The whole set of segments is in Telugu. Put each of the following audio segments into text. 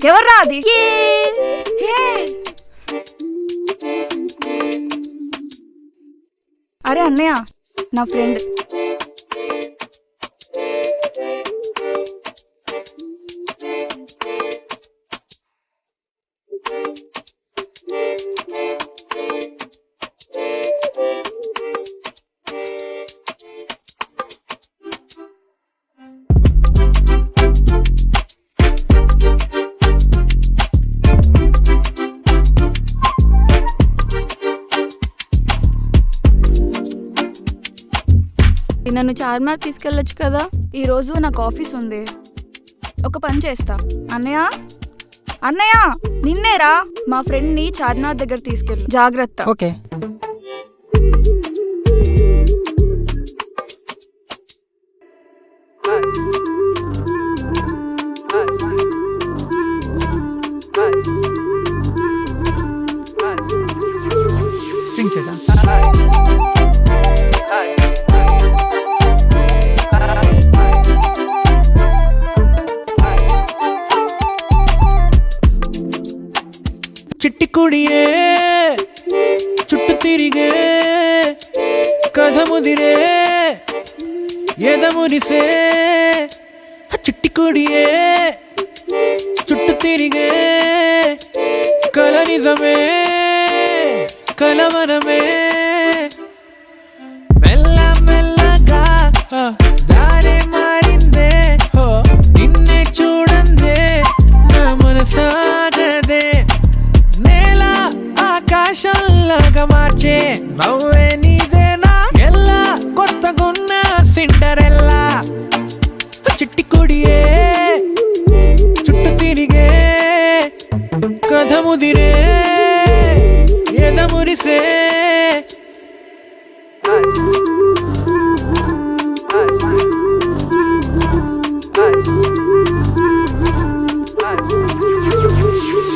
ఎవర్రా అది? అరే అన్నయ్య, నా ఫ్రెండ్. నన్ను చార్మార్ తీసుకెళ్ళొచ్చు కదా. ఈరోజు నాకు ఆఫీస్ ఉంది. ఒక పని చేస్తా. అన్నయ్య అన్నయ్య, నిన్నేరా, మా ఫ్రెండ్ ని చార్మినార్ దగ్గర తీసుకెళ్ళు. జాగ్రత్త. ఓకే. సింగ్ చేద్దాం. చిట్టి కుడియే చుట్టు తిరిగే కథ ముదిరే ఎదమురిసే. చిట్టి కుడియే చుట్టు తిరిగే కల నిజమే కలవరమే. మెల్ల మెల్లగా దారే మారిందే, నిన్నే చూడందే నా మనసాగదే. నేల ఆకాశంలాగా మార్చే నవ్వే నీదేనా, ఎల్లా కొత్తగున్న సిండరెల్లా. చిట్టి కుడియే చుట్టు తిరిగే కథ ముదిరే ఎదమురిసే.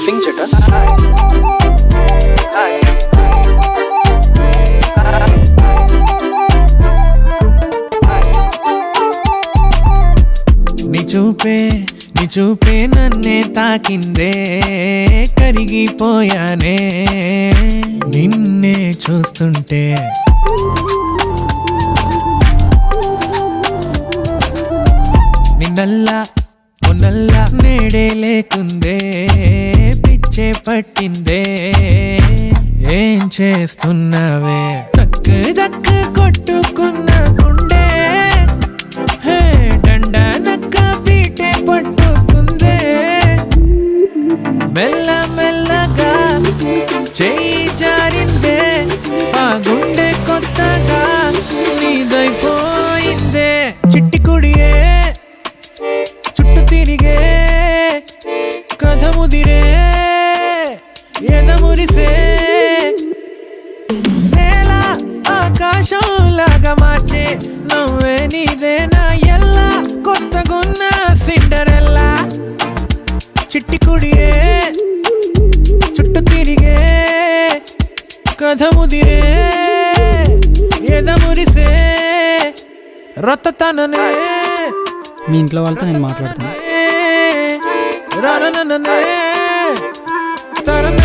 సింగ్ చేట. నీ చూపే నన్నే తాకిందే, కరిగిపోయానే నిన్నే చూస్తుంటే. నిన్నల్లా మొన్నల్లా నేడే లేకుందే, పిచ్చే పట్టిందే. ఏం చేస్తున్నావే? దక్కు దక్కు కొట్టుకున్న గుండె డండ నక్క పీటే పట్టుకుందే. మెల్ల మెల్లగా చెయ్యి జారిందే, ఆ గుండె కొత్తగా నీదైపోయిందే. చిట్టి కుడియే చుట్టు తిరిగే కథ ముదిరే ఎదమురిసే. నేల ఆకాశంలాగా మార్చే నవ్వే నీదేనా, ఎల్లా కొత్తగున్న సిండరెల్లా. చిట్టి కుడియే చుట్టు తిరిగే కథ ముదిరే ఎదమురిసే. రొత్తతననే. మీ ఇంట్లో వాళ్ళతో నేను మాట్లాడుతాను. తరన